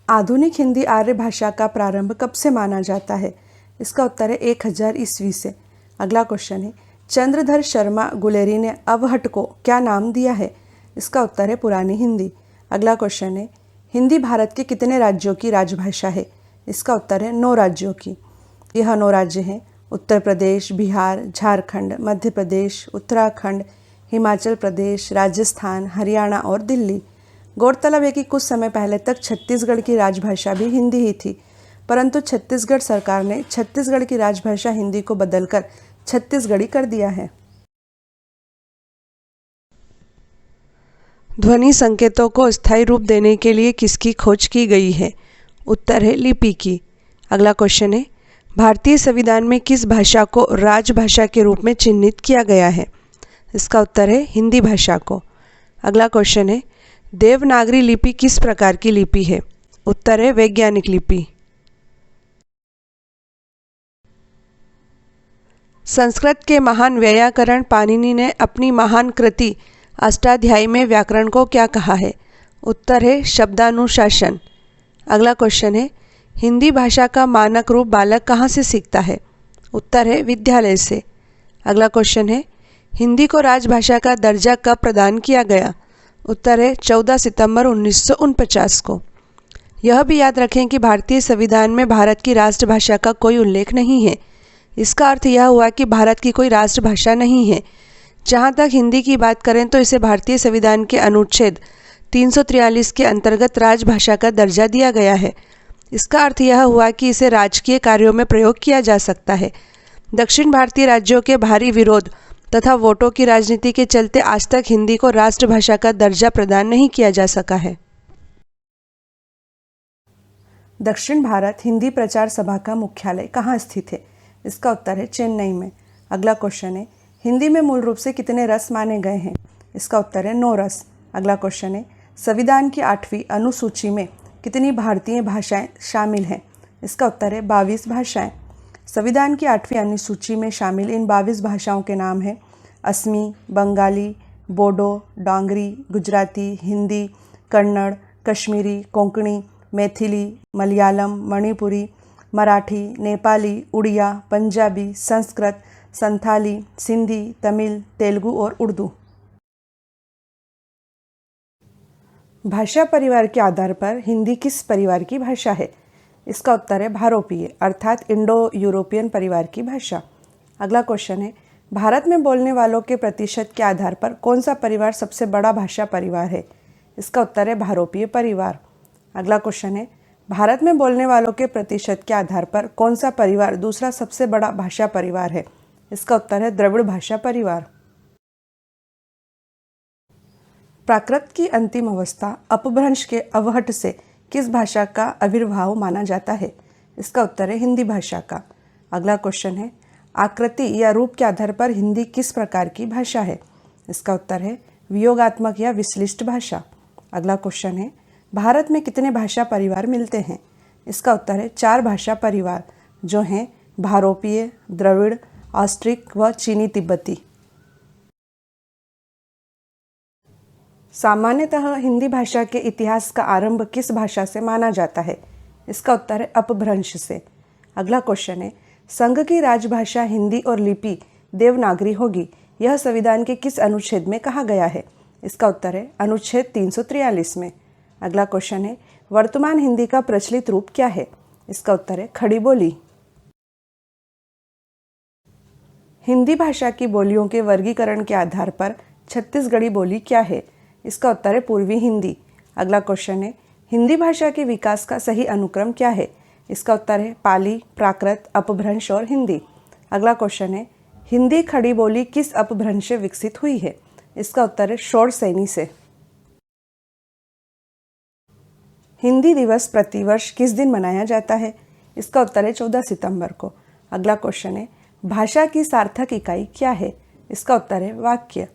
आधुनिक हिंदी आर्य भाषा का प्रारंभ कब से माना जाता है? इसका उत्तर है 1000 ईस्वी से। अगला क्वेश्चन है, चंद्रधर शर्मा गुलेरी ने अवहट को क्या नाम दिया है? इसका उत्तर है पुरानी हिंदी। अगला क्वेश्चन है, हिंदी भारत के कितने राज्यों की राजभाषा है? इसका उत्तर है 9 राज्यों की। यह 9 राज्य हैं उत्तर प्रदेश, बिहार, झारखंड, मध्य प्रदेश, उत्तराखंड, हिमाचल प्रदेश, राजस्थान, हरियाणा और दिल्ली। गौरतलब है कि कुछ समय पहले तक छत्तीसगढ़ की राजभाषा भी हिंदी ही थी, परंतु छत्तीसगढ़ सरकार ने छत्तीसगढ़ की राजभाषा हिंदी को बदलकर छत्तीसगढ़ी कर दिया है। ध्वनि संकेतों को स्थायी रूप देने के लिए किसकी खोज की गई है? उत्तर है लिपि की। अगला क्वेश्चन है, भारतीय संविधान में किस भाषा को राजभाषा के रूप में चिन्हित किया गया है? इसका उत्तर है हिंदी भाषा को। अगला क्वेश्चन है, देवनागरी लिपि किस प्रकार की लिपि है? उत्तर है वैज्ञानिक लिपि। संस्कृत के महान वैयाकरण पाणिनि ने अपनी महान कृति अष्टाध्यायी में व्याकरण को क्या कहा है? उत्तर है शब्दानुशासन। अगला क्वेश्चन है, हिंदी भाषा का मानक रूप बालक कहाँ से सीखता है? उत्तर है विद्यालय से। अगला क्वेश्चन है, हिंदी को राजभाषा का दर्जा कब प्रदान किया गया? उत्तर है 14 सितंबर 1949 को। यह भी याद रखें कि भारतीय संविधान में भारत की राष्ट्रभाषा का कोई उल्लेख नहीं है। इसका अर्थ यह हुआ कि भारत की कोई राष्ट्रभाषा नहीं है। जहाँ तक हिंदी की बात करें तो इसे भारतीय संविधान के अनुच्छेद 343 के अंतर्गत राजभाषा का दर्जा दिया गया है। इसका अर्थ यह हुआ कि इसे राजकीय कार्यों में प्रयोग किया जा सकता है। दक्षिण भारतीय राज्यों के भारी विरोध तथा वोटों की राजनीति के चलते आज तक हिंदी को राष्ट्रभाषा का दर्जा प्रदान नहीं किया जा सका है। दक्षिण भारत हिंदी प्रचार सभा का मुख्यालय कहाँ स्थित है? इसका उत्तर है चेन्नई में। अगला क्वेश्चन है, हिंदी में मूल रूप से कितने रस माने गए हैं? इसका उत्तर है 9 रस। अगला क्वेश्चन है, संविधान की 8वीं अनुसूची में कितनी भारतीय भाषाएं शामिल हैं? इसका उत्तर है 22 भाषाएं। संविधान की 8वीं अनुसूची में शामिल इन 22 भाषाओं के नाम हैं असमी, बंगाली, बोडो, डोंगरी, गुजराती, हिंदी, कन्नड़, कश्मीरी, कोंकणी, मैथिली, मलयालम, मणिपुरी, मराठी, नेपाली, उड़िया, पंजाबी, संस्कृत, संथाली, सिंधी, तमिल, तेलुगु और उर्दू। भाषा परिवार के आधार पर हिंदी किस परिवार की भाषा है? इसका उत्तर है भारोपीय अर्थात इंडो यूरोपियन परिवार की भाषा। अगला क्वेश्चन है, भारत में बोलने वालों के प्रतिशत के आधार पर कौन सा परिवार सबसे बड़ा भाषा परिवार है? इसका उत्तर है भारोपीय परिवार। अगला क्वेश्चन है, भारत में बोलने वालों के प्रतिशत के आधार पर कौन सा परिवार दूसरा सबसे बड़ा भाषा परिवार है? इसका उत्तर है द्रविड़ भाषा परिवार। प्राकृत की अंतिम अवस्था अपभ्रंश के अवहट से किस भाषा का आविर्भाव माना जाता है? इसका उत्तर है हिंदी भाषा का। अगला क्वेश्चन है, आकृति या रूप के आधार पर हिंदी किस प्रकार की भाषा है? इसका उत्तर है वियोगात्मक या विश्लिष्ट भाषा। अगला क्वेश्चन है, भारत में कितने भाषा परिवार मिलते हैं? इसका उत्तर है 4 भाषा परिवार जो हैं भारोपीय, द्रविड़, ऑस्ट्रिक व चीनी तिब्बती। सामान्यतः हिंदी भाषा के इतिहास का आरंभ किस भाषा से माना जाता है? इसका उत्तर है अपभ्रंश से। अगला क्वेश्चन है, संघ की राजभाषा हिंदी और लिपि देवनागरी होगी, यह संविधान के किस अनुच्छेद में कहा गया है? इसका उत्तर है अनुच्छेद 343 में। अगला क्वेश्चन है, वर्तमान हिंदी का प्रचलित रूप क्या है? इसका उत्तर है खड़ी बोली। हिंदी भाषा की बोलियों के वर्गीकरण के आधार पर छत्तीसगढ़ी बोली क्या है? इसका उत्तर है पूर्वी हिंदी। अगला क्वेश्चन है, हिंदी भाषा के विकास का सही अनुक्रम क्या है? इसका उत्तर है पाली, प्राकृत, अपभ्रंश और हिंदी। अगला क्वेश्चन है, हिंदी खड़ी बोली किस अपभ्रंश से विकसित हुई है? इसका उत्तर है षोडशैनी से। हिंदी दिवस प्रतिवर्ष किस दिन मनाया जाता है? इसका उत्तर है 14 सितंबर को। अगला क्वेश्चन है, भाषा की सार्थक इकाई क्या है? इसका उत्तर है वाक्य।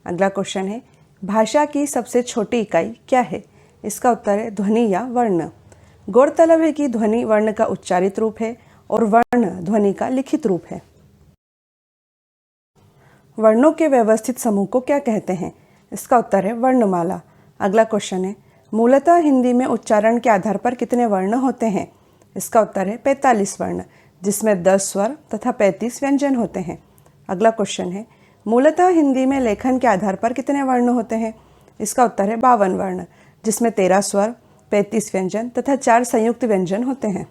अगला क्वेश्चन है, भाषा की सबसे छोटी इकाई क्या है? इसका उत्तर है ध्वनि या वर्ण। गौरतलब है कि ध्वनि वर्ण का उच्चारित रूप है और वर्ण ध्वनि का लिखित रूप है। वर्णों के व्यवस्थित समूह को क्या कहते हैं? इसका उत्तर है वर्णमाला। अगला क्वेश्चन है, मूलतः हिंदी में उच्चारण के आधार पर कितने वर्ण होते हैं? इसका उत्तर है 45 वर्ण, जिसमें 10 स्वर तथा 35 व्यंजन होते हैं। अगला क्वेश्चन है, मूलतः हिंदी में लेखन के आधार पर कितने वर्ण होते हैं? इसका उत्तर है 52 वर्ण, जिसमें 13 स्वर, 35 व्यंजन तथा 4 संयुक्त व्यंजन होते हैं।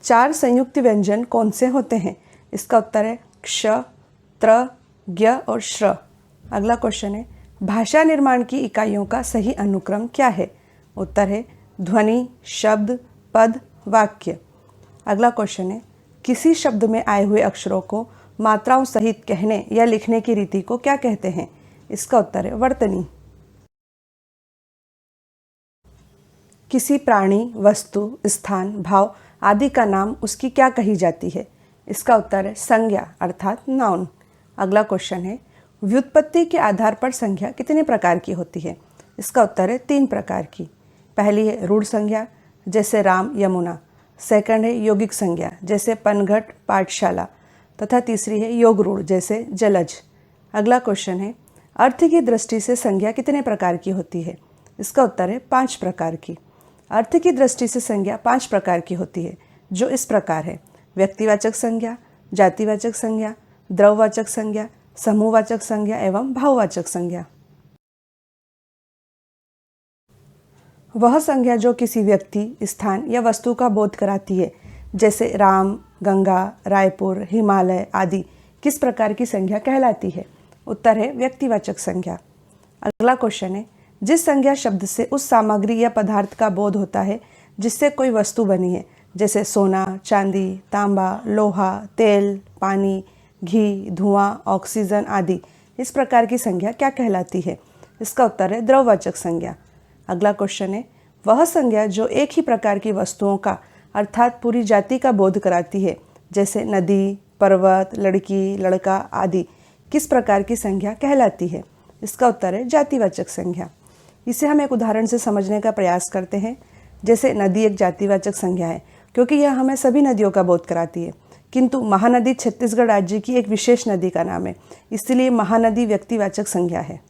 4 संयुक्त व्यंजन कौन से होते हैं? इसका उत्तर है क्ष, त्र, ज्ञ और श्र। अगला क्वेश्चन है, भाषा निर्माण की इकाइयों का सही अनुक्रम क्या है? उत्तर है ध्वनि, शब्द, पद, वाक्य। अगला क्वेश्चन है, किसी शब्द में आए हुए अक्षरों को मात्राओं सहित कहने या लिखने की रीति को क्या कहते हैं? इसका उत्तर है वर्तनी। किसी प्राणी, वस्तु, स्थान, भाव आदि का नाम उसकी क्या कही जाती है? इसका उत्तर है संज्ञा अर्थात नाउन। अगला क्वेश्चन है, व्युत्पत्ति के आधार पर संज्ञा कितने प्रकार की होती है? इसका उत्तर है 3 प्रकार की। पहली है रूढ़ संज्ञा, जैसे राम, यमुना। सेकंड है यौगिक संज्ञा, जैसे पनघट, पाठशाला। तथा तीसरी है योग रूढ़, जैसे जलज। अगला क्वेश्चन है, अर्थ की दृष्टि से संज्ञा कितने प्रकार की होती है? इसका उत्तर है 5 प्रकार की। अर्थ की दृष्टि से संज्ञा 5 प्रकार की होती है, जो इस प्रकार है: व्यक्तिवाचक संज्ञा, जातिवाचक संज्ञा, द्रव्यवाचक संज्ञा, समूहवाचक संज्ञा एवं भाववाचक संज्ञा। वह संज्ञा जो किसी व्यक्ति, स्थान या वस्तु का बोध कराती है, जैसे राम, गंगा, रायपुर, हिमालय आदि, किस प्रकार की संज्ञा कहलाती है? उत्तर है व्यक्तिवाचक संज्ञा। अगला क्वेश्चन है, जिस संज्ञा शब्द से उस सामग्री या पदार्थ का बोध होता है जिससे कोई वस्तु बनी है, जैसे सोना, चांदी, तांबा, लोहा, तेल, पानी, घी, धुआं, ऑक्सीजन आदि, इस प्रकार की संज्ञा क्या कहलाती है? इसका उत्तर है द्रव्यवाचक संज्ञा। अगला क्वेश्चन है, वह संज्ञा जो एक ही प्रकार की वस्तुओं का अर्थात पूरी जाति का बोध कराती है, जैसे नदी, पर्वत, लड़की, लड़का आदि, किस प्रकार की संज्ञा कहलाती है? इसका उत्तर है जातिवाचक संज्ञा। इसे हम एक उदाहरण से समझने का प्रयास करते हैं। जैसे नदी एक जातिवाचक संज्ञा है, क्योंकि यह हमें सभी नदियों का बोध कराती है, किंतु महानदी छत्तीसगढ़ राज्य की एक विशेष नदी का नाम है, इसलिए महानदी व्यक्तिवाचक संज्ञा है।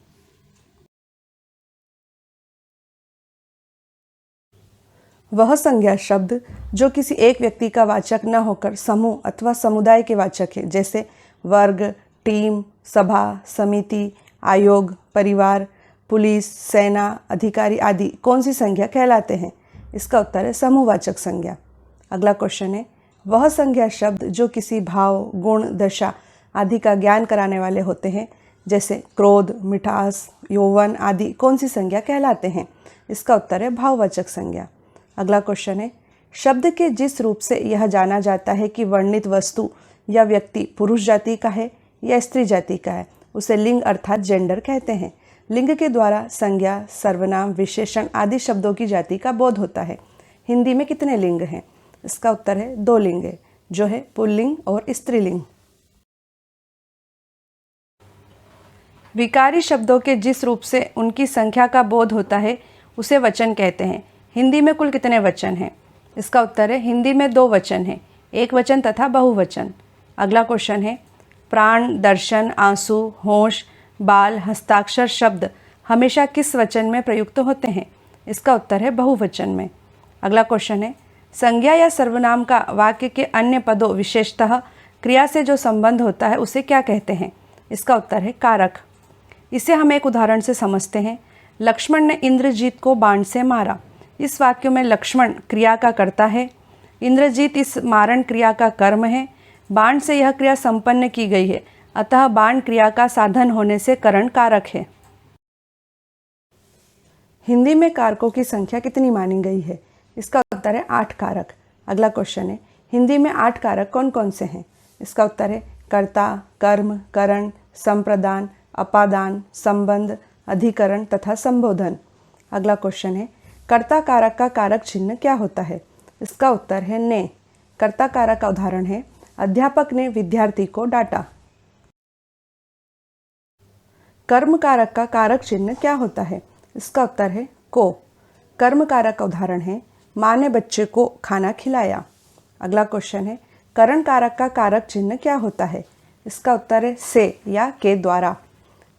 वह संज्ञा शब्द जो किसी एक व्यक्ति का वाचक न होकर समूह अथवा समुदाय के वाचक है, जैसे वर्ग, टीम, सभा, समिति, आयोग, परिवार, पुलिस, सेना, अधिकारी आदि, कौन सी संज्ञा कहलाते हैं? इसका उत्तर है समूहवाचक संज्ञा। अगला क्वेश्चन है, वह संज्ञा शब्द जो किसी भाव, गुण, दशा आदि का ज्ञान कराने वाले होते हैं, जैसे क्रोध, मिठास, यौवन आदि, कौन सी संज्ञा कहलाते हैं? इसका उत्तर है भाववाचक संज्ञा। अगला क्वेश्चन है, शब्द के जिस रूप से यह जाना जाता है कि वर्णित वस्तु या व्यक्ति पुरुष जाति का है या स्त्री जाति का है, उसे लिंग अर्थात जेंडर कहते हैं। लिंग के द्वारा संज्ञा, सर्वनाम, विशेषण आदि शब्दों की जाति का बोध होता है। हिंदी में कितने लिंग हैं? इसका उत्तर है 2 लिंग, जो है पुल्लिंग और स्त्रीलिंग। विकारी शब्दों के जिस रूप से उनकी संख्या का बोध होता है उसे वचन कहते हैं। हिंदी में कुल कितने वचन हैं? इसका उत्तर है हिंदी में 2 वचन हैं, एक वचन तथा बहुवचन। अगला क्वेश्चन है, प्राण, दर्शन, आंसू, होश, बाल, हस्ताक्षर शब्द हमेशा किस वचन में प्रयुक्त होते हैं? इसका उत्तर है बहुवचन में। अगला क्वेश्चन है, संज्ञा या सर्वनाम का वाक्य के अन्य पदों विशेषतः क्रिया से जो संबंध होता है उसे क्या कहते हैं? इसका उत्तर है कारक। इसे हम एक उदाहरण से समझते हैं। लक्ष्मण ने इंद्रजीत को बाण से मारा। इस वाक्य में लक्ष्मण क्रिया का कर्ता है, इंद्रजीत इस मारण क्रिया का कर्म है। बाण से यह क्रिया संपन्न की गई है, अतः बाण क्रिया का साधन होने से करण कारक है। हिंदी में कारकों की संख्या कितनी मानी गई है? इसका उत्तर है 8 कारक। अगला क्वेश्चन है, हिंदी में 8 कारक कौन कौन से हैं? इसका उत्तर है कर्ता, कर्म, करण, संप्रदान, अपादान, संबंध, अधिकरण तथा संबोधन। अगला क्वेश्चन है, कर्ता कारक का कारक चिन्ह क्या होता है? इसका उत्तर है ने। कर्ता कारक का उदाहरण है, अध्यापक ने विद्यार्थी को डांटा। कर्म कारक का कारक चिन्ह क्या होता है? इसका उत्तर है को। कर्म कारक का उदाहरण है, माँ ने बच्चे को खाना खिलाया। अगला क्वेश्चन है, करण कारक का कारक चिन्ह क्या होता है? इसका उत्तर है से या के द्वारा।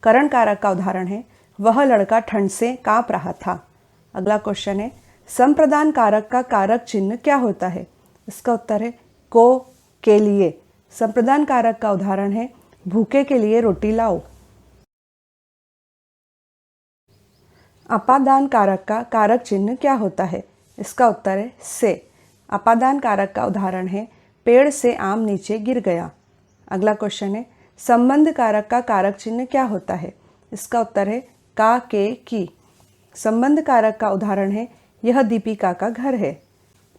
करण कारक का उदाहरण है, वह लड़का ठंड से कांप रहा था। अगला क्वेश्चन है, संप्रदान कारक का कारक चिन्ह क्या होता है? इसका उत्तर है को, के लिए। संप्रदान कारक का उदाहरण है भूखे के लिए रोटी लाओ। अपादान कारक का कारक चिन्ह क्या होता है? इसका उत्तर है से। अपादान कारक का उदाहरण है पेड़ से आम नीचे गिर गया। अगला क्वेश्चन है, संबंध कारक का कारक चिन्ह क्या होता है? इसका उत्तर है का, के, की। संबंध कारक का उदाहरण है यह दीपिका का घर है।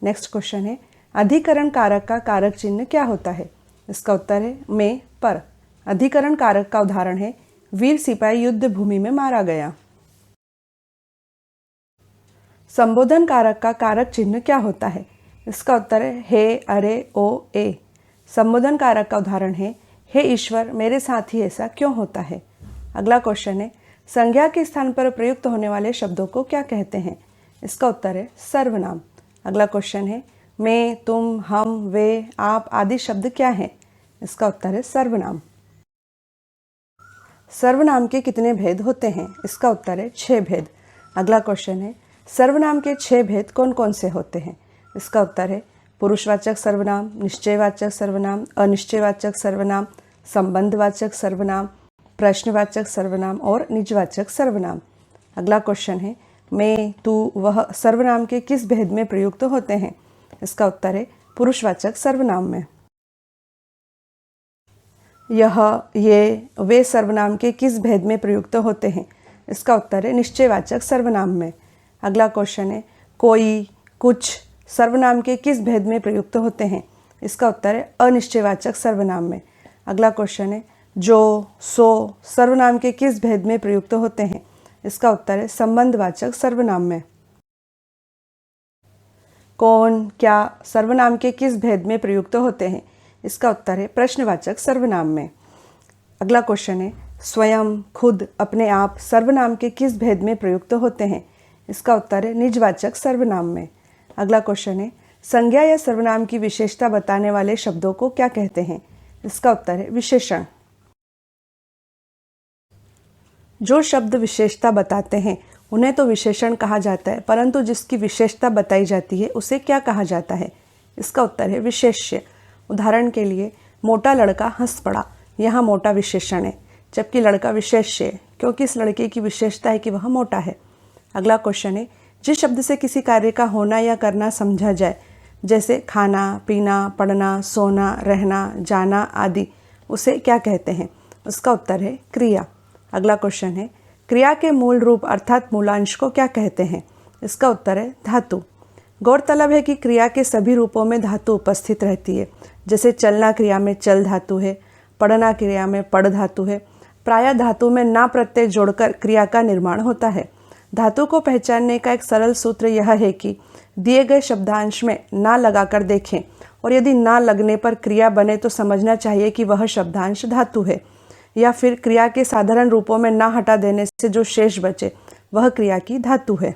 नेक्स्ट क्वेश्चन है, अधिकरण कारक का कारक चिन्ह क्या होता है? इसका उत्तर है में, पर। अधिकरण कारक का उदाहरण है वीर सिपाही युद्ध भूमि में मारा गया। संबोधन कारक का कारक चिन्ह क्या होता है? इसका उत्तर है हे, अरे, ओ, ए। संबोधन कारक का उदाहरण है हे ईश्वर मेरे साथ ही ऐसा क्यों होता है। अगला क्वेश्चन है, संज्ञा के स्थान पर प्रयुक्त होने वाले शब्दों को क्या कहते हैं? इसका उत्तर है सर्वनाम। अगला क्वेश्चन है, मैं, तुम, हम, वे, आप आदि शब्द क्या हैं? इसका उत्तर है सर्वनाम। सर्वनाम के कितने भेद होते हैं? इसका उत्तर है 6 भेद। अगला क्वेश्चन है, सर्वनाम के 6 भेद कौन कौन से होते हैं? इसका उत्तर है पुरुषवाचक सर्वनाम, निश्चयवाचक सर्वनाम, अनिश्चयवाचक सर्वनाम, संबंधवाचक सर्वनाम, प्रश्नवाचक सर्वनाम और निजवाचक सर्वनाम। अगला क्वेश्चन है, मैं, तू, वह सर्वनाम के किस भेद में प्रयुक्त होते हैं? इसका उत्तर है पुरुषवाचक सर्वनाम में। यह, ये, वे सर्वनाम के किस भेद में प्रयुक्त होते हैं? इसका उत्तर है निश्चयवाचक सर्वनाम में। अगला क्वेश्चन है, कोई, कुछ सर्वनाम के किस भेद में प्रयुक्त होते हैं? इसका उत्तर है अनिश्चयवाचक सर्वनाम में। अगला क्वेश्चन है, जो, सो सर्वनाम के किस भेद में प्रयुक्त होते हैं? इसका उत्तर है संबंधवाचक सर्वनाम में। कौन, क्या सर्वनाम के किस भेद में प्रयुक्त होते हैं? इसका उत्तर है प्रश्नवाचक सर्वनाम में। अगला क्वेश्चन है, स्वयं, खुद, अपने आप सर्वनाम के किस भेद में प्रयुक्त होते हैं? इसका उत्तर है निजवाचक सर्वनाम में। अगला क्वेश्चन है, संज्ञा या सर्वनाम की विशेषता बताने वाले शब्दों को क्या कहते हैं? इसका उत्तर है विशेषण। जो शब्द विशेषता बताते हैं उन्हें तो विशेषण कहा जाता है, परंतु जिसकी विशेषता बताई जाती है उसे क्या कहा जाता है? इसका उत्तर है विशेष्य। उदाहरण के लिए, मोटा लड़का हंस पड़ा। यहाँ मोटा विशेषण है, जबकि लड़का विशेष्य है क्योंकि इस लड़के की विशेषता है कि वह मोटा है। अगला क्वेश्चन है, जिस शब्द से किसी कार्य का होना या करना समझा जाए, जैसे खाना, पीना, पढ़ना, सोना, रहना, जाना आदि, उसे क्या कहते हैं? उसका उत्तर है क्रिया। अगला क्वेश्चन है, क्रिया के मूल रूप अर्थात मूलांश को क्या कहते हैं? इसका उत्तर है धातु। गौरतलब है कि क्रिया के सभी रूपों में धातु उपस्थित रहती है। जैसे चलना क्रिया में चल धातु है, पढ़ना क्रिया में पढ़ धातु है। प्रायः धातु में ना प्रत्यय जोड़कर क्रिया का निर्माण होता है। धातु को पहचानने का एक सरल सूत्र यह है कि दिए गए शब्दांश में ना लगाकर देखें और यदि ना लगने पर क्रिया बने तो समझना चाहिए कि वह शब्दांश धातु है, या फिर क्रिया के साधारण रूपों में ना हटा देने से जो शेष बचे वह क्रिया की धातु है।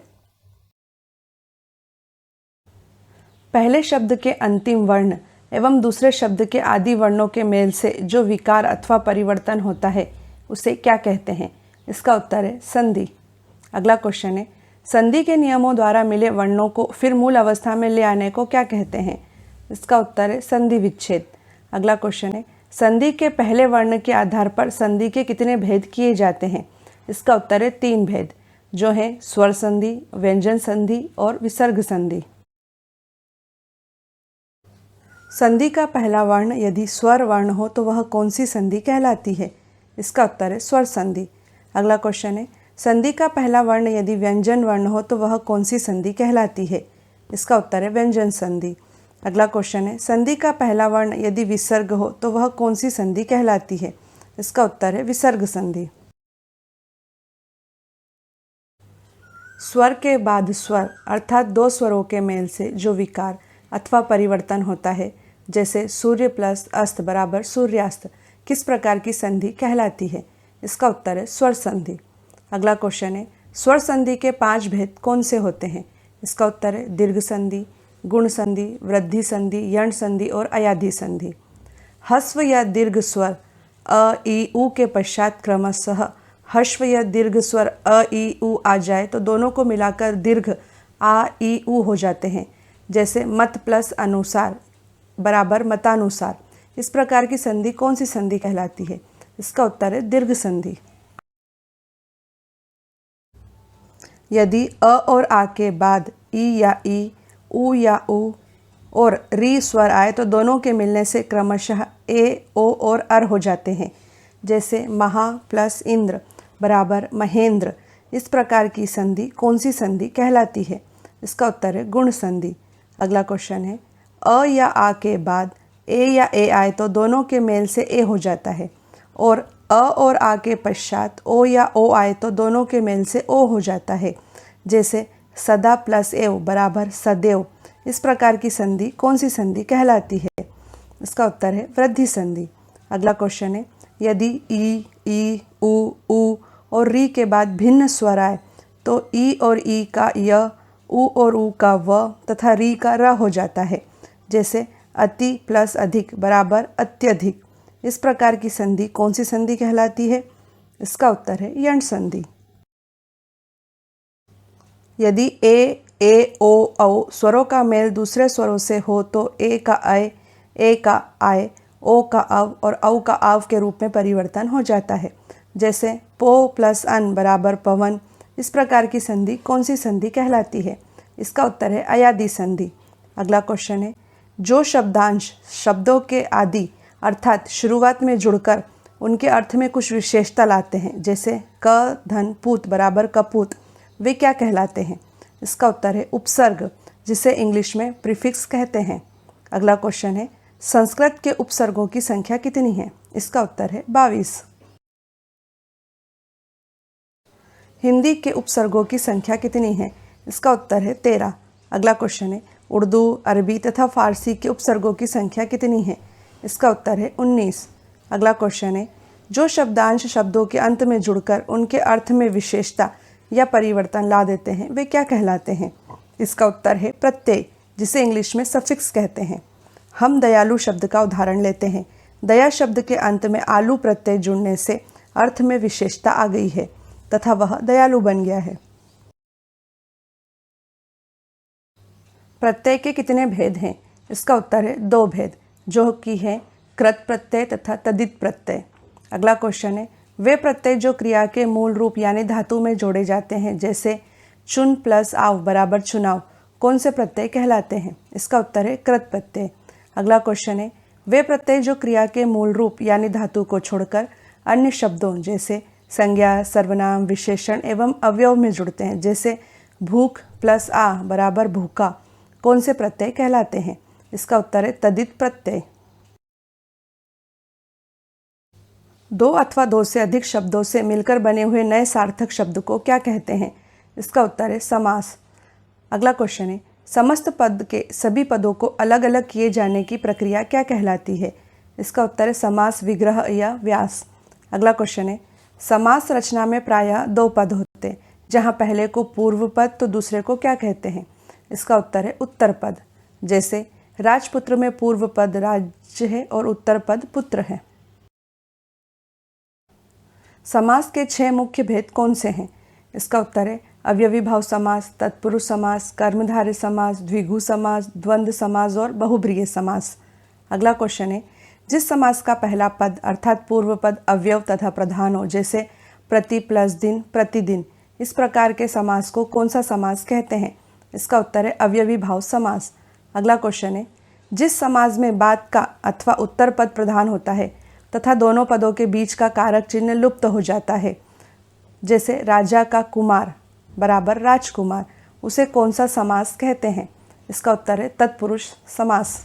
पहले शब्द के अंतिम वर्ण एवं दूसरे शब्द के आदि वर्णों के मेल से जो विकार अथवा परिवर्तन होता है उसे क्या कहते हैं? इसका उत्तर है संधि। अगला क्वेश्चन है, संधि के नियमों द्वारा मिले वर्णों को फिर मूल अवस्था में ले आने को क्या कहते हैं? इसका उत्तर है संधि विच्छेद। अगला क्वेश्चन है, संधि के पहले वर्ण के आधार पर संधि के कितने भेद किए जाते हैं? इसका उत्तर है 3 भेद, जो है स्वर संधि, व्यंजन संधि और विसर्ग संधि। संधि का पहला वर्ण यदि स्वर वर्ण हो तो वह कौन सी संधि कहलाती है? इसका उत्तर है स्वर संधि। अगला क्वेश्चन है, संधि का पहला वर्ण यदि व्यंजन वर्ण हो तो वह कौन सी संधि कहलाती है? इसका उत्तर है व्यंजन संधि। अगला क्वेश्चन है, संधि का पहला वर्ण यदि विसर्ग हो तो वह कौन सी संधि कहलाती है? इसका उत्तर है विसर्ग संधि। स्वर के बाद स्वर अर्थात 2 स्वरों के मेल से जो विकार अथवा परिवर्तन होता है, जैसे सूर्य प्लस अस्त बराबर सूर्यास्त, किस प्रकार की संधि कहलाती है? इसका उत्तर है स्वर संधि। अगला क्वेश्चन है, स्वर संधि के 5 भेद कौन से होते हैं? इसका उत्तर है दीर्घ संधि, गुण संधि, वृद्धि संधि, यण संधि और अयाधि संधि। ह्रस्व या दीर्घ स्वर अ, ई, उ के पश्चात क्रमशः हश्व या दीर्घ स्वर अ ई उ आ जाए तो दोनों को मिलाकर दीर्घ आ ई उ हो जाते हैं। जैसे मत प्लस अनुसार बराबर मतानुसार। इस प्रकार की संधि कौन सी संधि कहलाती है? इसका उत्तर है दीर्घ संधि। यदि अ और आ के बाद ई या ई, उ या उ और री स्वर आए तो दोनों के मिलने से क्रमशः ए, ओ और अर हो जाते हैं। जैसे महा प्लस इंद्र बराबर महेंद्र। इस प्रकार की संधि कौन सी संधि कहलाती है? इसका उत्तर है गुण संधि। अगला क्वेश्चन है, अ या आ के बाद ए या ए आए तो दोनों के मेल से ए हो जाता है, और अ और आ के पश्चात ओ या ओ आए तो दोनों के मेल से ओ हो जाता है। जैसे सदा प्लस एव बराबर सदैव। इस प्रकार की संधि कौन सी संधि कहलाती है? इसका उत्तर है वृद्धि संधि। अगला क्वेश्चन है, यदि ई, उ और री के बाद भिन्न स्वर आए तो ई और ई का य, उ और उ का व तथा री का र हो जाता है। जैसे अति प्लस अधिक बराबर अत्यधिक। इस प्रकार की संधि कौन सी संधि कहलाती है? इसका उत्तर है यण संधि। यदि ए, ओ, औ स्वरों का मेल दूसरे स्वरों से हो तो ए का अय, ए का आय, ओ का अव और औ का आव के रूप में परिवर्तन हो जाता है। जैसे पो प्लस अन बराबर पवन। इस प्रकार की संधि कौन सी संधि कहलाती है? इसका उत्तर है अयादि संधि। अगला क्वेश्चन है, जो शब्दांश शब्दों के आदि अर्थात शुरुआत में जुड़कर उनके अर्थ में कुछ विशेषता लाते हैं, जैसे क धन पूत बराबर कपूत, वे क्या कहलाते हैं? इसका उत्तर है उपसर्ग, जिसे इंग्लिश में प्रीफिक्स कहते हैं। अगला क्वेश्चन है, संस्कृत के उपसर्गों की संख्या कितनी है? इसका उत्तर है 22। हिंदी के उपसर्गों की संख्या कितनी है? इसका उत्तर है 13। अगला क्वेश्चन है, उर्दू, अरबी तथा फारसी के उपसर्गों की संख्या कितनी है? इसका उत्तर है 19। अगला क्वेश्चन है, जो शब्दांश शब्दों के अंत में जुड़कर उनके अर्थ में विशेषता या परिवर्तन ला देते हैं, वे क्या कहलाते हैं? इसका उत्तर है प्रत्यय, जिसे इंग्लिश में सफिक्स कहते हैं। हम दयालु शब्द का उदाहरण लेते हैं। दया शब्द के अंत में आलू प्रत्यय जुड़ने से अर्थ में विशेषता आ गई है तथा वह दयालु बन गया है। प्रत्यय के कितने भेद हैं? इसका उत्तर है 2 भेद, जो कि है कृत प्रत्यय तथा तदित प्रत्यय। अगला क्वेश्चन है, वे प्रत्यय जो क्रिया के मूल रूप यानी धातु में जोड़े जाते हैं, जैसे चुन प्लस आव बराबर चुनाव, कौन से प्रत्यय कहलाते हैं? इसका उत्तर है कृत प्रत्यय। अगला क्वेश्चन है, वे प्रत्यय जो क्रिया के मूल रूप यानी धातु को छोड़कर अन्य शब्दों जैसे संज्ञा, सर्वनाम, विशेषण एवं अवयव में जुड़ते हैं, जैसे भूख प्लस आ बराबर भूखा, कौन से प्रत्यय कहलाते हैं? इसका उत्तर है तदित प्रत्यय। 2 अथवा 2 से अधिक शब्दों से मिलकर बने हुए नए सार्थक शब्द को क्या कहते हैं? इसका उत्तर है समास। अगला क्वेश्चन है, समस्त पद के सभी पदों को अलग अलग किए जाने की प्रक्रिया क्या कहलाती है? इसका उत्तर है समास विग्रह या व्यास। अगला क्वेश्चन है, समास रचना में प्रायः 2 पद होते हैं, जहाँ पहले को पूर्व पद तो दूसरे को क्या कहते हैं? इसका उत्तर है उत्तर पद। जैसे राजपुत्र में पूर्व पद राज्य है और उत्तर पद पुत्र है। समास के 6 मुख्य भेद कौन से हैं? इसका उत्तर है अव्ययी भाव समास, तत्पुरुष समास, कर्मधारय समास, द्विगु समास, द्वंद्व समास और बहुब्रीहि समास। अगला क्वेश्चन है, जिस समास का पहला पद अर्थात पूर्व पद अवयव तथा प्रधान हो, जैसे प्रति प्लस दिन प्रतिदिन, इस प्रकार के समास को कौन सा समास कहते हैं? इसका उत्तर है अव्ययी भाव समास। अगला क्वेश्चन है, जिस समास में बाद का अथवा उत्तर पद प्रधान होता है तथा दोनों पदों के बीच का कारक चिन्ह लुप्त हो जाता है, जैसे राजा का कुमार बराबर राजकुमार, उसे कौन सा समास कहते हैं? इसका उत्तर है तत्पुरुष समास।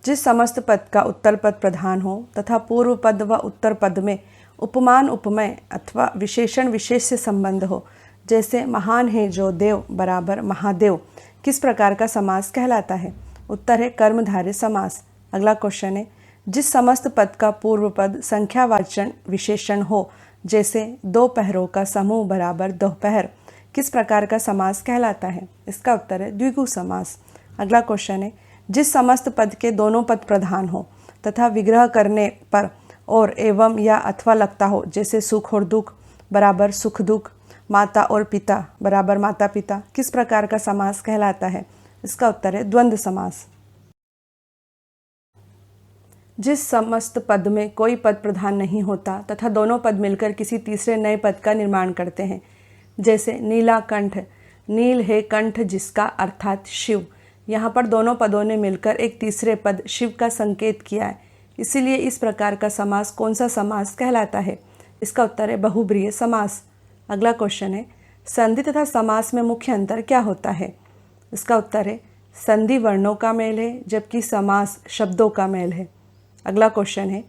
जिस समस्त पद का उत्तर पद प्रधान हो तथा पूर्व पद व उत्तर पद में उपमान उपमेय अथवा विशेषण विशेष से संबंध हो, जैसे महान है जो देव बराबर महादेव, किस प्रकार का समास कहलाता है? उत्तर है कर्मधारय समास। अगला क्वेश्चन है, जिस समस्त पद का पूर्व पद संख्यावाचन विशेषण हो, जैसे 2 पहरों का समूह बराबर दोपहर, किस प्रकार का समास कहलाता है? इसका उत्तर है द्विगु समास। अगला क्वेश्चन है, जिस समस्त पद के दोनों पद प्रधान हो तथा विग्रह करने पर और एवं या अथवा लगता हो, जैसे सुख और दुख बराबर सुख दुख, माता और पिता बराबर माता पिता, किस प्रकार का समास कहलाता है? इसका उत्तर है द्वंद्व समास। जिस समस्त पद में कोई पद प्रधान नहीं होता तथा दोनों पद मिलकर किसी तीसरे नए पद का निर्माण करते हैं, जैसे नीलाकंठ, नील है कंठ जिसका, अर्थात शिव। यहाँ पर दोनों पदों ने मिलकर एक तीसरे पद शिव का संकेत किया है, इसीलिए इस प्रकार का समास कौन सा समास कहलाता है? इसका उत्तर है बहुब्रीहि समास। अगला क्वेश्चन है, संधि तथा समास में मुख्य अंतर क्या होता है? इसका उत्तर है संधि वर्णों का मेल है, जबकि समास शब्दों का मेल है। अगला क्वेश्चन है,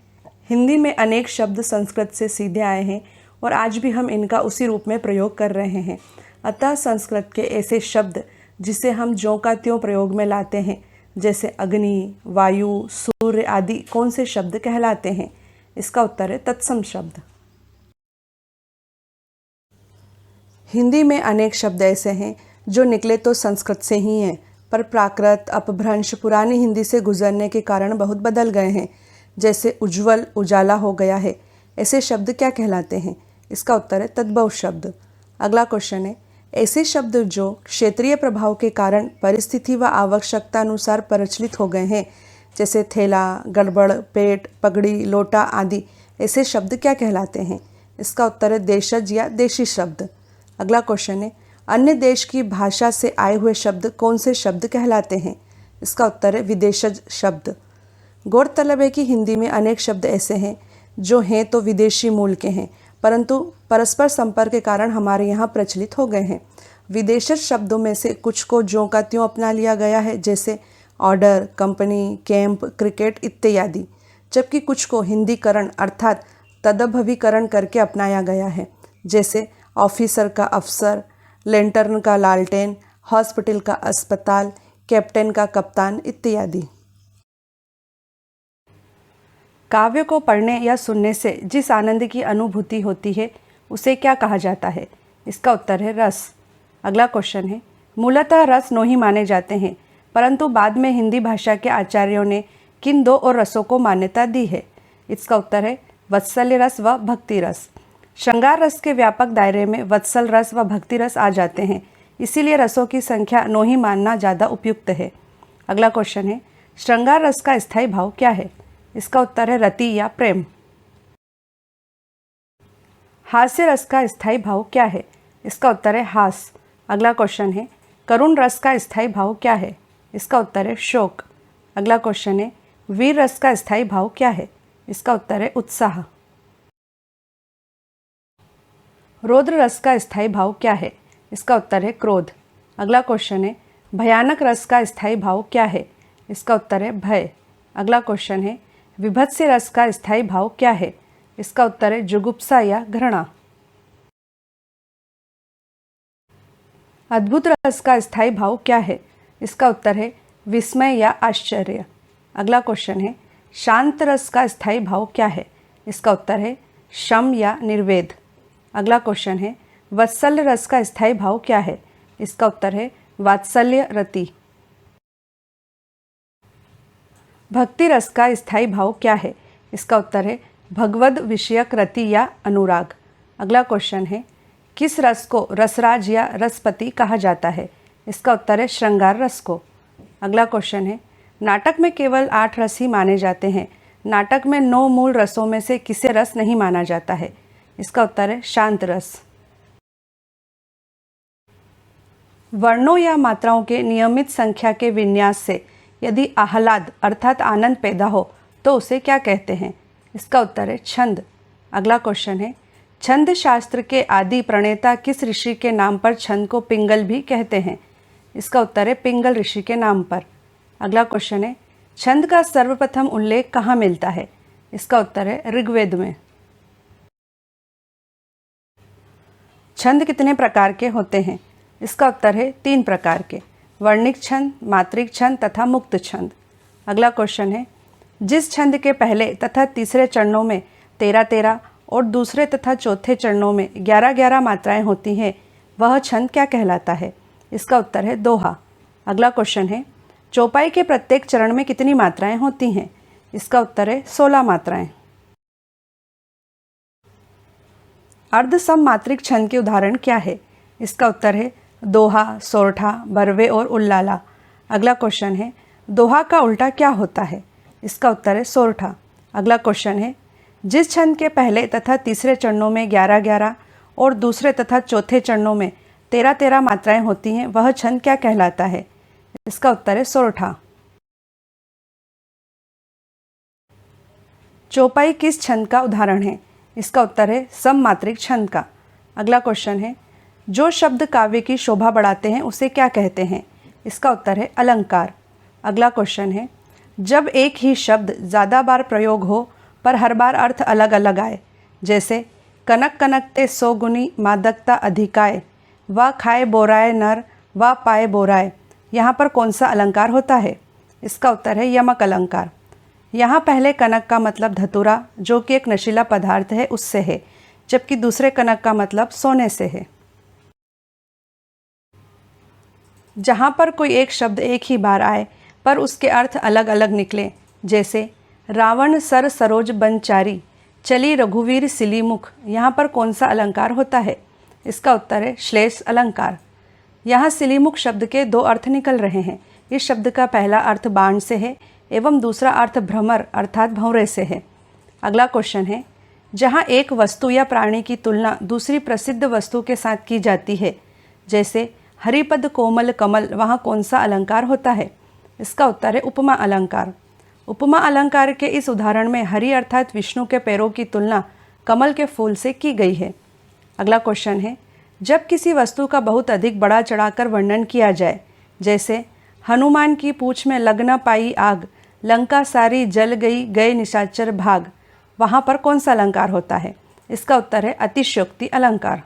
हिंदी में अनेक शब्द संस्कृत से सीधे आए हैं और आज भी हम इनका उसी रूप में प्रयोग कर रहे हैं, अतः संस्कृत के ऐसे शब्द जिसे हम ज्यों का त्यों प्रयोग में लाते हैं, जैसे अग्नि, वायु, सूर्य आदि, कौन से शब्द कहलाते हैं? इसका उत्तर है तत्सम शब्द। हिंदी में अनेक शब्द ऐसे हैं जो निकले तो संस्कृत से ही हैं, पर प्राकृत अपभ्रंश पुरानी हिंदी से गुजरने के कारण बहुत बदल गए हैं, जैसे उज्ज्वल उजाला हो गया है। ऐसे शब्द क्या कहलाते हैं? इसका उत्तर है तद्भव शब्द। अगला क्वेश्चन है, ऐसे शब्द जो क्षेत्रीय प्रभाव के कारण परिस्थिति व आवश्यकता अनुसार प्रचलित हो गए हैं, जैसे थैला, गड़बड़, पेट, पगड़ी, लोटा आदि, ऐसे शब्द क्या कहलाते हैं? इसका उत्तर है देशज या देशी शब्द। अगला क्वेश्चन है, अन्य देश की भाषा से आए हुए शब्द कौन से शब्द कहलाते हैं? इसका उत्तर है विदेशज शब्द। गौरतलब है कि हिंदी में अनेक शब्द ऐसे हैं जो हैं तो विदेशी मूल के हैं, परंतु परस्पर संपर्क के कारण हमारे यहाँ प्रचलित हो गए हैं। विदेशज शब्दों में से कुछ को ज्यों का त्यों अपना लिया गया है, जैसे ऑर्डर, कंपनी, कैंप, क्रिकेट इत्यादि, जबकि कुछ को हिंदीकरण अर्थात तदभवीकरण करके अपनाया गया है, जैसे ऑफिसर का अफसर, लेंटर्न का लालटेन, हॉस्पिटल का अस्पताल, कैप्टन का कप्तान इत्यादि। काव्य को पढ़ने या सुनने से जिस आनंद की अनुभूति होती है उसे क्या कहा जाता है? इसका उत्तर है रस। अगला क्वेश्चन है, मूलतः रस नोही माने जाते हैं, परंतु बाद में हिंदी भाषा के आचार्यों ने किन दो और रसों को मान्यता दी है? इसका उत्तर है वत्सल्य रस व भक्ति रस। श्रृंगार रस के व्यापक दायरे में वत्सल रस व भक्ति रस आ जाते हैं, इसीलिए रसों की संख्या नोही मानना ज़्यादा उपयुक्त है। अगला क्वेश्चन है, श्रृंगार रस का स्थायी भाव क्या है? इसका उत्तर है रति या प्रेम। हास्य रस का स्थायी भाव क्या है? इसका उत्तर है हास। अगला क्वेश्चन है, करुण रस का स्थायी भाव क्या है? इसका उत्तर है शोक। अगला क्वेश्चन है, वीर रस का स्थायी भाव क्या है? इसका उत्तर है उत्साह। रौद्र रस का स्थायी भाव क्या है? इसका उत्तर है क्रोध। अगला क्वेश्चन है, भयानक रस का स्थायी भाव क्या है? इसका उत्तर है भय। अगला क्वेश्चन है, विभत्स रस का स्थायी भाव क्या है? इसका उत्तर है जुगुप्सा या घृणा। अद्भुत रस का स्थायी भाव क्या है? इसका उत्तर है विस्मय या आश्चर्य। अगला क्वेश्चन है, शांत रस का स्थायी भाव क्या है? इसका उत्तर है शम या निर्वेद। अगला क्वेश्चन है, वत्सल्य रस का स्थायी भाव क्या है? इसका उत्तर है वात्सल्य रति। भक्ति रस का स्थायी भाव क्या है? इसका उत्तर है भगवद विषयक रति या अनुराग। अगला क्वेश्चन है, किस रस को रसराज या रसपति कहा जाता है? इसका उत्तर है श्रृंगार रस को। अगला क्वेश्चन है, नाटक में केवल 8 रस ही माने जाते हैं, नाटक में 9 मूल रसों में से किसे रस नहीं माना जाता है? इसका उत्तर है शांत रस। वर्णों या मात्राओं के नियमित संख्या के विन्यास से यदि आह्लाद अर्थात आनंद पैदा हो तो उसे क्या कहते हैं? इसका उत्तर है छंद। अगला क्वेश्चन है, छंद शास्त्र के आदि प्रणेता किस ऋषि के नाम पर छंद को पिंगल भी कहते हैं? इसका उत्तर है पिंगल ऋषि के नाम पर। अगला क्वेश्चन है, छंद का सर्वप्रथम उल्लेख कहाँ मिलता है? इसका उत्तर है ऋग्वेद में। छंद कितने प्रकार के होते हैं? इसका उत्तर है 3 प्रकार के, वर्णिक छंद, मात्रिक छंद तथा मुक्त छंद। अगला क्वेश्चन है, जिस छंद के पहले तथा तीसरे चरणों में 13-13 और दूसरे तथा चौथे चरणों में 11-11 मात्राएं होती हैं, वह छंद क्या कहलाता है? इसका उत्तर है दोहा। अगला क्वेश्चन है, चौपाई के प्रत्येक चरण में कितनी मात्राएं होती हैं? इसका उत्तर है 16 मात्राएं। अर्ध सममात्रिक छंद के उदाहरण क्या है? इसका उत्तर है दोहा, सोरठा, बरवे और उल्लाला। अगला क्वेश्चन है दोहा का उल्टा क्या होता है? इसका उत्तर है सोरठा। अगला क्वेश्चन है जिस छंद के पहले तथा तीसरे चरणों में 11-11 और दूसरे तथा चौथे चरणों में 13-13 मात्राएं होती हैं वह छंद क्या कहलाता है? इसका उत्तर है सोरठा। चौपाई किस छंद का उदाहरण है? इसका उत्तर है सममात्रिक छंद का। अगला क्वेश्चन है जो शब्द काव्य की शोभा बढ़ाते हैं उसे क्या कहते हैं? इसका उत्तर है अलंकार। अगला क्वेश्चन है जब एक ही शब्द ज़्यादा बार प्रयोग हो पर हर बार अर्थ अलग अलग आए, जैसे कनक कनकते 100 गुनी मादकता अधिकाय, व खाए बोराए नर व पाए बोराए, यहाँ पर कौन सा अलंकार होता है? इसका उत्तर है यमक अलंकार। यहाँ पहले कनक का मतलब धतूरा जो कि एक नशीला पदार्थ है उससे है, जबकि दूसरे कनक का मतलब सोने से है। जहाँ पर कोई एक शब्द एक ही बार आए पर उसके अर्थ अलग अलग निकले, जैसे रावण सर सरोज बनचारी, चली रघुवीर सिलीमुख, यहाँ पर कौन सा अलंकार होता है? इसका उत्तर है श्लेष अलंकार। यहाँ सिलीमुख शब्द के 2 अर्थ निकल रहे हैं। इस शब्द का पहला अर्थ बाण से है एवं दूसरा अर्थ भ्रमर अर्थात भंवरे से है। अगला क्वेश्चन है जहाँ एक वस्तु या प्राणी की तुलना दूसरी प्रसिद्ध वस्तु के साथ की जाती है, जैसे हरिपद कोमल कमल, वहाँ कौन सा अलंकार होता है? इसका उत्तर है उपमा अलंकार। उपमा अलंकार के इस उदाहरण में हरि अर्थात विष्णु के पैरों की तुलना कमल के फूल से की गई है। अगला क्वेश्चन है जब किसी वस्तु का बहुत अधिक बढ़ा चढ़ाकर वर्णन किया जाए, जैसे हनुमान की पूंछ में लग न पाई आग, लंका सारी जल गई गए निशाचर भाग, वहाँ पर कौन सा अलंकार होता है? इसका उत्तर है अतिशयोक्ति अलंकार।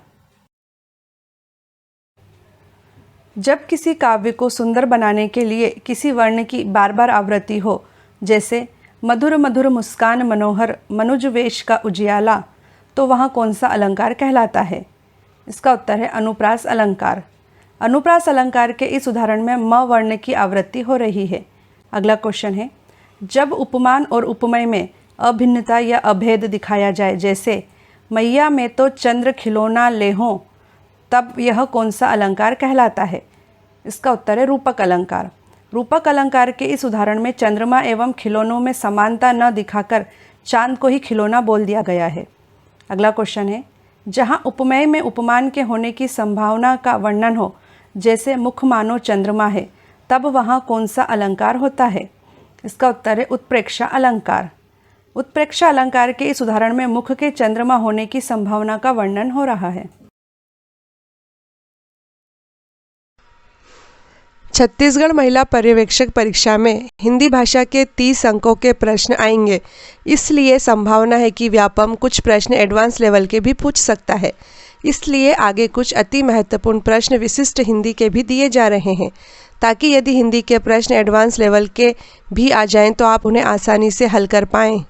जब किसी काव्य को सुंदर बनाने के लिए किसी वर्ण की बार बार आवृत्ति हो, जैसे मधुर मधुर मुस्कान मनोहर मनुज वेश का उजियाला, तो वहाँ कौन सा अलंकार कहलाता है? इसका उत्तर है अनुप्रास अलंकार। अनुप्रास अलंकार के इस उदाहरण में म वर्ण की आवृत्ति हो रही है। अगला क्वेश्चन है जब उपमान और उपमेय में अभिन्नता या अभेद दिखाया जाए, जैसे मैया में तो चंद्र खिलौना लेहों, तब यह कौन सा अलंकार कहलाता है? इसका उत्तर है रूपक अलंकार। रूपक अलंकार के इस उदाहरण में चंद्रमा एवं खिलौनों में समानता न दिखाकर चांद को ही खिलौना बोल दिया गया है। अगला क्वेश्चन है जहाँ उपमेय में उपमान के होने की संभावना का वर्णन हो, जैसे मुख मानो चंद्रमा है, तब वहाँ कौन सा अलंकार होता है? इसका उत्तर है उत्प्रेक्षा अलंकार। उत्प्रेक्षा अलंकार के इस उदाहरण में मुख के चंद्रमा होने की संभावना का वर्णन हो रहा है। छत्तीसगढ़ महिला पर्यवेक्षक परीक्षा में हिंदी भाषा के 30 अंकों के प्रश्न आएंगे, इसलिए संभावना है कि व्यापम कुछ प्रश्न एडवांस लेवल के भी पूछ सकता है। इसलिए आगे कुछ अति महत्वपूर्ण प्रश्न विशिष्ट हिंदी के भी दिए जा रहे हैं, ताकि यदि हिंदी के प्रश्न एडवांस लेवल के भी आ जाएं तो आप उन्हें आसानी से हल कर पाएं।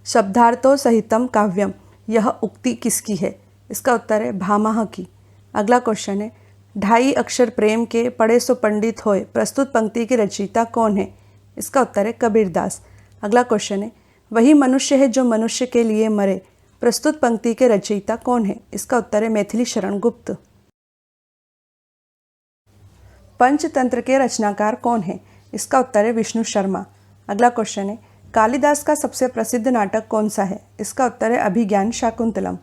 शब्दार्थो सहितम काव्यम, यह उक्ति किसकी है? इसका उत्तर है भामह की। अगला क्वेश्चन है 2.5 अक्षर प्रेम के पढ़े सो पंडित होए, प्रस्तुत पंक्ति की रचयिता कौन है? इसका उत्तर है कबीरदास। अगला क्वेश्चन है वही मनुष्य है जो मनुष्य के लिए मरे, प्रस्तुत पंक्ति के रचयिता कौन है? इसका उत्तर है मैथिली शरण गुप्त। पंचतंत्र के रचनाकार कौन है? इसका उत्तर है विष्णु शर्मा। अगला क्वेश्चन है कालिदास का सबसे प्रसिद्ध नाटक कौन सा है? इसका उत्तर है अभिज्ञान शाकुंतलम।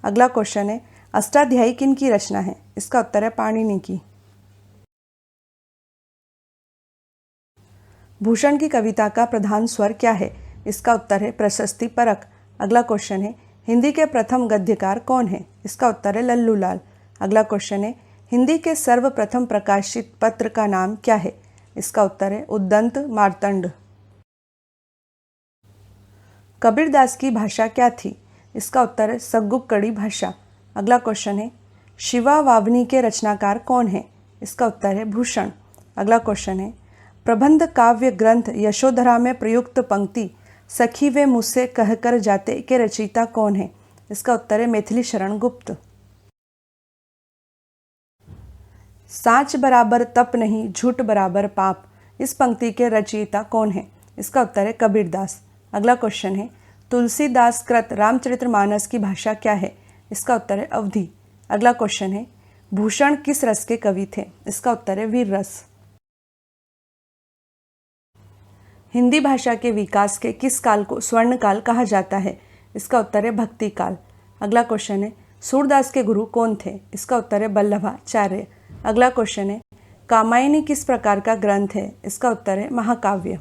अगला क्वेश्चन है अष्टाध्यायी किन की रचना है? इसका उत्तर है पाणिनि की। भूषण की कविता का प्रधान स्वर क्या है? इसका उत्तर है प्रशस्ति परक। अगला क्वेश्चन है हिंदी के प्रथम गद्यकार कौन है? इसका उत्तर है लल्लू लाल। अगला क्वेश्चन है हिंदी के सर्वप्रथम प्रकाशित पत्र का नाम क्या है? इसका उत्तर है उद्दंत मार्तंड। कबीरदास की भाषा क्या थी? इसका उत्तर है सग्गुक्कड़ी भाषा। अगला क्वेश्चन है शिवा वावनी के रचनाकार कौन है? इसका उत्तर है भूषण। अगला क्वेश्चन है प्रबंध काव्य ग्रंथ यशोधरा में प्रयुक्त पंक्ति सखी वे मुझसे कहकर जाते के रचयिता कौन है? इसका उत्तर है मैथिली शरण गुप्त। साच बराबर तप नहीं, झूठ बराबर पाप, इस पंक्ति के रचयिता कौन है? इसका उत्तर है कबीरदास। अगला क्वेश्चन है तुलसीदास कृत रामचरितमानस की भाषा क्या है? इसका उत्तर है अवधी। अगला क्वेश्चन है, भूषण किस रस के कवि थे? इसका उत्तर है वीर रस। हिंदी भाषा के विकास के किस काल को स्वर्ण काल कहा जाता है? इसका उत्तर है भक्ति काल। अगला क्वेश्चन है, सूरदास के गुरु कौन थे? इसका उत्तर है बल्लभाचार्य। अगला क्वेश्चन है, कामायनी किस प्रकार का ग्रंथ है? इसका उत्तर है महाकाव्य।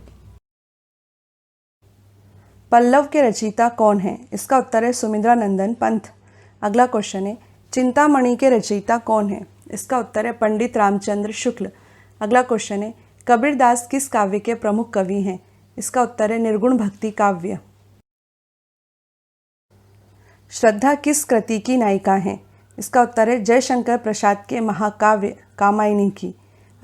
पल्लव के रचयिता कौन है? इसका उत्तर है सुमिंद्रानंदन पंत। अगला क्वेश्चन है, चिंतामणि के रचयिता कौन है? इसका उत्तर है पंडित रामचंद्र शुक्ल। अगला क्वेश्चन है, कबीरदास किस काव्य के प्रमुख कवि हैं? इसका उत्तर है निर्गुण भक्ति काव्य। श्रद्धा किस कृति की नायिका है? इसका उत्तर है जयशंकर प्रसाद के महाकाव्य कामायनी की।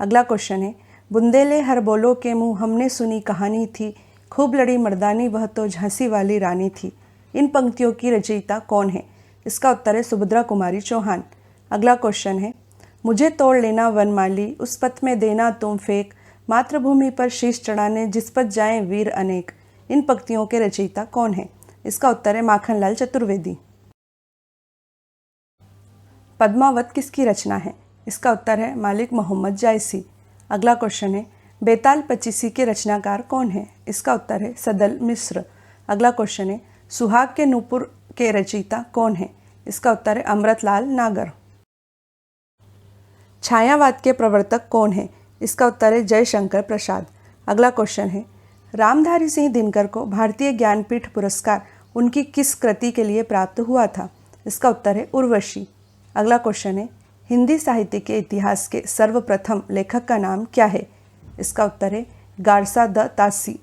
अगला क्वेश्चन है, बुंदेले हर बोलो के मुँह हमने सुनी कहानी थी, खूब लड़ी मर्दानी वह तो झांसी वाली रानी थी। इन पंक्तियों की रचयिता कौन है? इसका उत्तर है सुभद्रा कुमारी चौहान। अगला क्वेश्चन है, मुझे तोड़ लेना वनमाली, उस पथ में देना तुम फेंक, मातृभूमि पर शीश चढ़ाने जिस पथ जाएं वीर अनेक। इन पंक्तियों के रचयिता कौन है? इसका उत्तर है माखनलाल चतुर्वेदी। पद्मावत किसकी रचना है? इसका उत्तर है मालिक मोहम्मद जायसी। अगला क्वेश्चन है, बेताल पचीसी के रचनाकार कौन है? इसका उत्तर है सदल मिश्र। अगला क्वेश्चन है, सुहाग के नूपुर के रचयिता कौन है? इसका उत्तर है अमृतलाल नागर। छायावाद के प्रवर्तक कौन है? इसका उत्तर है जयशंकर प्रसाद। अगला क्वेश्चन है, रामधारी सिंह दिनकर को भारतीय ज्ञानपीठ पुरस्कार उनकी किस कृति के लिए प्राप्त हुआ था? इसका उत्तर है उर्वशी। अगला क्वेश्चन है, हिंदी साहित्य के इतिहास के सर्वप्रथम लेखक का नाम क्या है? इसका उत्तर है गारसा द तासी।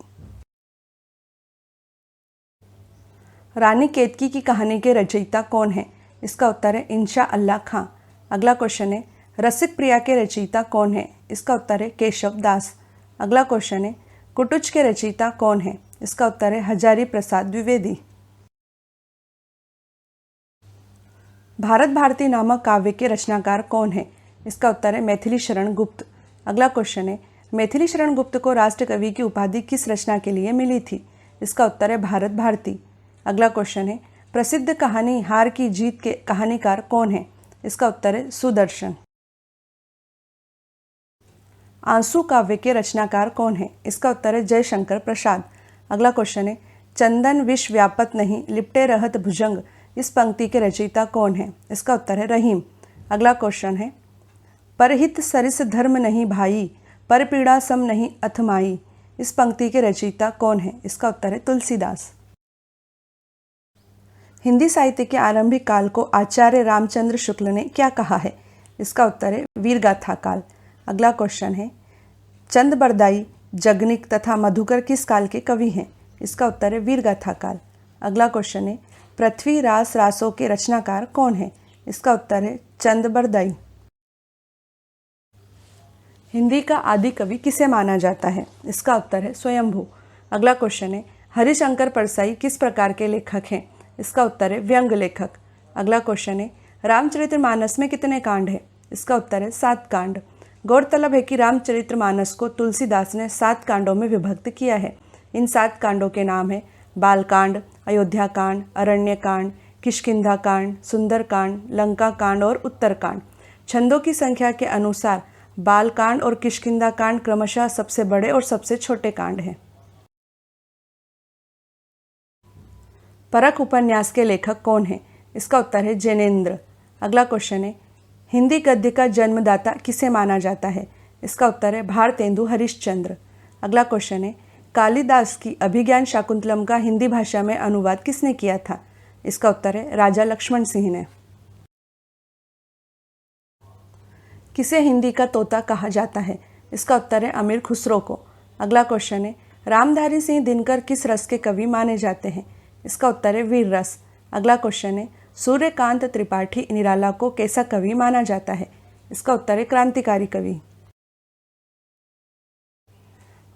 रानी केतकी की कहानी के रचयिता कौन है? इसका उत्तर है इंशा अल्लाह खां। अगला क्वेश्चन है, रसिक प्रिया के रचयिता कौन है? इसका उत्तर है केशव दास। अगला क्वेश्चन है, कुटुच के रचयिता कौन है? इसका उत्तर है हजारी प्रसाद द्विवेदी। भारत भारती नामक काव्य के रचनाकार कौन है? इसका उत्तर है मैथिली शरण गुप्त। अगला क्वेश्चन है, मैथिली शरण गुप्त को राष्ट्रकवि की उपाधि किस रचना के लिए मिली थी? इसका उत्तर है भारत भारती। अगला क्वेश्चन है, प्रसिद्ध कहानी हार की जीत के कहानीकार कौन है? इसका उत्तर है सुदर्शन। आंसू काव्य के रचनाकार कौन है? इसका उत्तर है जयशंकर प्रसाद। अगला क्वेश्चन है, चंदन विष व्यापत नहीं लिपटे रहत भुजंग, इस पंक्ति के रचयिता कौन है? इसका उत्तर है रहीम। अगला क्वेश्चन है, परहित सरिस धर्म नहीं भाई, पर पीड़ा सम नहीं अथमाई, इस पंक्ति के रचयिता कौन है? इसका उत्तर है तुलसीदास। हिंदी साहित्य के आरंभिक काल को आचार्य रामचंद्र शुक्ल ने क्या कहा है? इसका उत्तर है वीरगाथा काल। अगला क्वेश्चन है, चंद बरदाई, जगनिक तथा मधुकर किस काल के कवि हैं? इसका उत्तर है वीरगाथा काल। अगला क्वेश्चन है, पृथ्वी रास रासों के रचनाकार कौन है? इसका उत्तर है चंद बरदाई। हिंदी का आदि कवि किसे माना जाता है? इसका उत्तर है स्वयंभू। अगला क्वेश्चन है, हरिशंकर परसाई किस प्रकार के लेखक हैं? इसका उत्तर है व्यंग लेखक। अगला क्वेश्चन है, रामचरितमानस में कितने कांड हैं? इसका उत्तर है 7 कांड। गौरतलब है कि रामचरितमानस को तुलसीदास ने 7 कांडों में विभक्त किया है। इन 7 कांडों के नाम है बालकांड, अयोध्या कांड, अरण्य कांड, किष्किंधा कांड, सुंदर कांड, लंका कांड और उत्तरकांड। छंदों की संख्या के अनुसार बालकांड और किष्किंधा कांड क्रमशः सबसे बड़े और सबसे छोटे कांड हैं। परख उपन्यास के लेखक कौन है? इसका उत्तर है जैनेन्द्र। अगला क्वेश्चन है, हिंदी गद्य का जन्मदाता किसे माना जाता है? इसका उत्तर है भारतेंदु हरिश्चंद्र। अगला क्वेश्चन है, कालिदास की अभिज्ञान शाकुंतलम का हिंदी भाषा में अनुवाद किसने किया था? इसका उत्तर है राजा लक्ष्मण सिंह ने। किसे हिंदी का तोता कहा जाता है? इसका उत्तर है अमीर खुसरो को। अगला क्वेश्चन है, रामधारी सिंह दिनकर किस रस के कवि माने जाते हैं? इसका उत्तर है वीर रस। अगला क्वेश्चन है, सूर्यकांत त्रिपाठी निराला को कैसा कवि माना जाता है? इसका उत्तर है क्रांतिकारी कवि।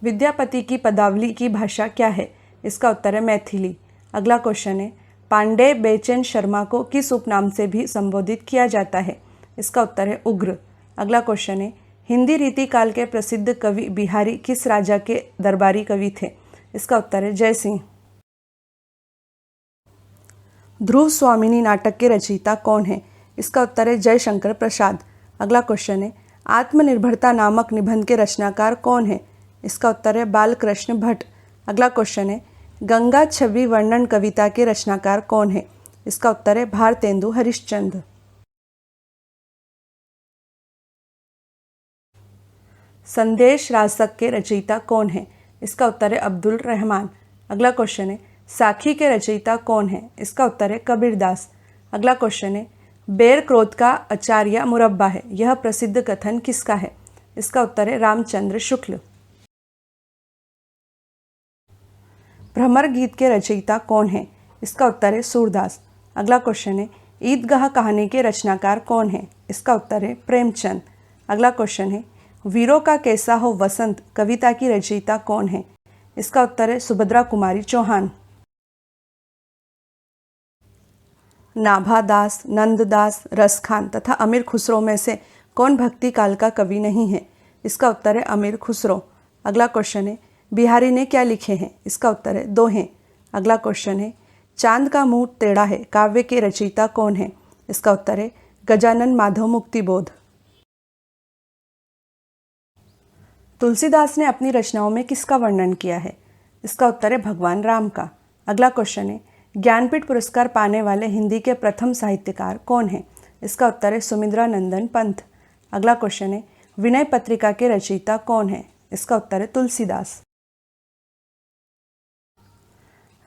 विद्यापति की पदावली की भाषा क्या है? इसका उत्तर है मैथिली। अगला क्वेश्चन है, पांडे बेचैन शर्मा को किस उपनाम से भी संबोधित किया जाता है? इसका उत्तर है उग्र। अगला क्वेश्चन है, हिंदी रीति काल के प्रसिद्ध कवि बिहारी किस राजा के दरबारी कवि थे? इसका उत्तर है जयसिंह। ध्रुव स्वामिनी नाटक के रचयिता कौन है? इसका उत्तर है जयशंकर प्रसाद। अगला क्वेश्चन है, आत्मनिर्भरता नामक निबंध के रचनाकार कौन है? इसका उत्तर है बालकृष्ण भट्ट। अगला क्वेश्चन है, गंगा छवि वर्णन कविता के रचनाकार कौन है? इसका उत्तर है भारतेंदु हरिश्चंद्र। संदेश रासक के रचयिता कौन है? इसका उत्तर है अब्दुल रहमान। अगला क्वेश्चन है, साखी के रचयिता कौन है? इसका उत्तर है कबीरदास। अगला क्वेश्चन है, बेर क्रोध का आचार्य मुरब्बा है, यह प्रसिद्ध कथन किसका है? इसका उत्तर है रामचंद्र शुक्ल। भ्रमर गीत के रचयिता कौन है? इसका उत्तर है सूरदास। अगला क्वेश्चन है, ईदगाह कहानी के रचनाकार कौन है? इसका उत्तर है प्रेमचंद। अगला क्वेश्चन है, वीरों का कैसा हो वसंत कविता की रचयिता कौन है? इसका उत्तर है सुभद्रा कुमारी चौहान। नाभादास, नंददास, रसखान तथा अमीर खुसरो में से कौन भक्ति काल का कवि नहीं है? इसका उत्तर है अमीर खुसरो। अगला क्वेश्चन है, बिहारी ने क्या लिखे हैं? इसका उत्तर है दोहे। अगला क्वेश्चन है, चांद का मुंह टेढ़ा है काव्य के रचयिता कौन है? इसका उत्तर है गजानन माधव मुक्तिबोध। तुलसीदास ने अपनी रचनाओं में किसका वर्णन किया है? इसका उत्तर है भगवान राम का। अगला क्वेश्चन है, ज्ञानपीठ पुरस्कार पाने वाले हिंदी के प्रथम साहित्यकार कौन है? इसका उत्तर है सुमिंद्रानंदन पंत। अगला क्वेश्चन है, विनय पत्रिका के रचयिता कौन है? इसका उत्तर है तुलसीदास।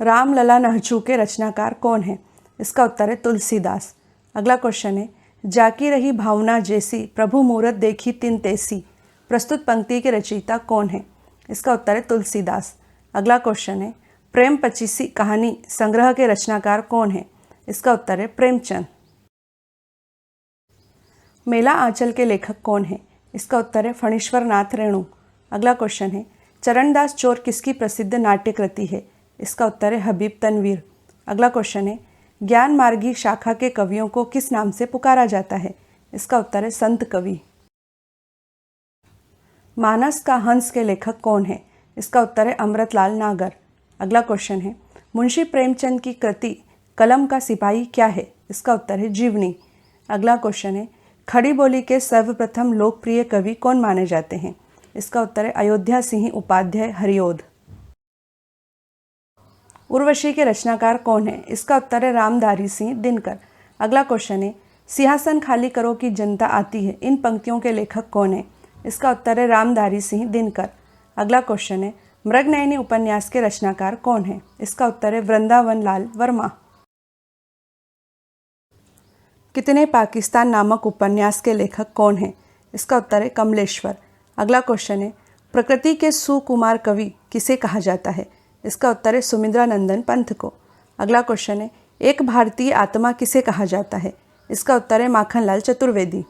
रामलला नहचू के रचनाकार कौन है? इसका उत्तर है तुलसीदास। अगला क्वेश्चन है, जाकी रही भावना जैसी प्रभु मूरत देखी तिन तैसी प्रस्तुत पंक्ति के रचयिता कौन है? इसका उत्तर है तुलसीदास। अगला क्वेश्चन है, प्रेम पचीसी कहानी संग्रह के रचनाकार कौन है? इसका उत्तर है प्रेमचंद। मेला आंचल के लेखक कौन है? इसका उत्तर है फणीश्वर नाथ रेणु। अगला क्वेश्चन है, चरणदास चोर किसकी प्रसिद्ध नाट्य कृति है? इसका उत्तर है हबीब तनवीर। अगला क्वेश्चन है, ज्ञान मार्गी शाखा के कवियों को किस नाम से पुकारा जाता है? इसका उत्तर है संत कवि। मानस का हंस के लेखक कौन है? इसका उत्तर है अमृतलाल नागर। अगला क्वेश्चन है, मुंशी प्रेमचंद की कृति कलम का सिपाही क्या है? इसका उत्तर है जीवनी। अगला क्वेश्चन है, खड़ी बोली के सर्वप्रथम लोकप्रिय कवि कौन माने जाते हैं? इसका उत्तर है अयोध्या सिंह उपाध्याय हरिओद। उर्वशी के रचनाकार कौन है? इसका उत्तर है रामधारी सिंह दिनकर। अगला क्वेश्चन है, सिंहासन खाली करो कि जनता आती है, इन पंक्तियों के लेखक कौन है? इसका उत्तर है रामधारी सिंह दिनकर। अगला क्वेश्चन है, मृगनयनी उपन्यास के रचनाकार कौन है? इसका उत्तर है वृंदावन लाल वर्मा। कितने पाकिस्तान नामक उपन्यास के लेखक कौन है? इसका उत्तर है कमलेश्वर। अगला क्वेश्चन है, प्रकृति के सुकुमार कवि किसे कहा जाता है? इसका उत्तर है सुमिंद्रानंदन पंत को। अगला क्वेश्चन है, एक भारतीय आत्मा किसे कहा जाता है? इसका उत्तर है माखनलाल चतुर्वेदी।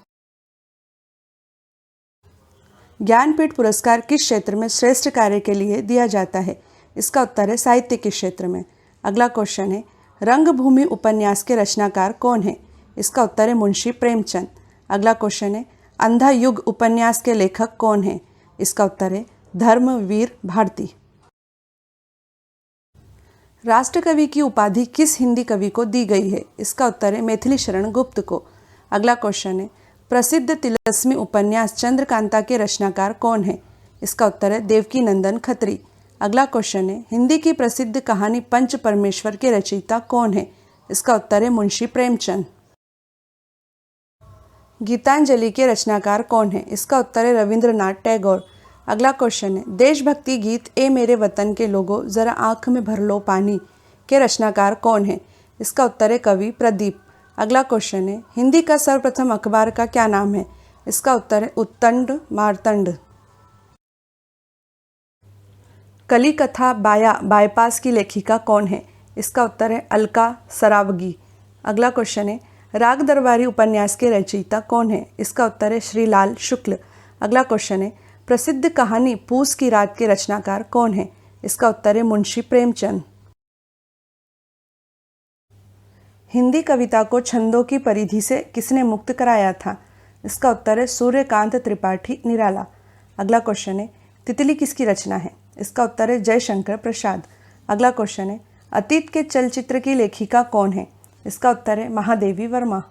ज्ञानपीठ पुरस्कार किस क्षेत्र में श्रेष्ठ कार्य के लिए दिया जाता है? इसका उत्तर है साहित्य के क्षेत्र में। अगला क्वेश्चन है, रंगभूमि उपन्यास के रचनाकार कौन है? इसका उत्तर है मुंशी प्रेमचंद। अगला क्वेश्चन है, अंधा युग उपन्यास के लेखक कौन है? इसका उत्तर है धर्मवीर भारती। राष्ट्रकवि की उपाधि किस हिंदी कवि को दी गई है? इसका उत्तर है मैथिली शरण गुप्त को। अगला क्वेश्चन है, प्रसिद्ध तिलस्मी उपन्यास चंद्रकांता के रचनाकार कौन है? इसका उत्तर है देवकी नंदन खत्री। अगला क्वेश्चन है, हिंदी की प्रसिद्ध कहानी पंच परमेश्वर के रचयिता कौन है? इसका उत्तर है मुंशी प्रेमचंद। गीतांजलि के रचनाकार कौन है? इसका उत्तर है रविंद्रनाथ टैगोर। अगला क्वेश्चन है, देशभक्ति गीत ए मेरे वतन के लोगों जरा आंख में भर लो पानी के रचनाकार कौन है? इसका उत्तर है कवि प्रदीप। अगला क्वेश्चन है, हिंदी का सर्वप्रथम अखबार का क्या नाम है? इसका उत्तर है उत्तंड मार्तंड। कली कथा बायपास की लेखिका कौन है? इसका उत्तर है अलका सरावगी। अगला क्वेश्चन है, राग दरबारी उपन्यास के रचयिता कौन है? इसका उत्तर है श्रीलाल शुक्ल। अगला क्वेश्चन है, प्रसिद्ध कहानी पूस की रात के रचनाकार कौन है? इसका उत्तर है मुंशी प्रेमचंद। हिंदी कविता को छंदों की परिधि से किसने मुक्त कराया था? इसका उत्तर है सूर्यकांत त्रिपाठी निराला। अगला क्वेश्चन है, तितली किसकी रचना है? इसका उत्तर है जयशंकर प्रसाद। अगला क्वेश्चन है, अतीत के चलचित्र की लेखिका कौन है? इसका उत्तर है महादेवी वर्मा।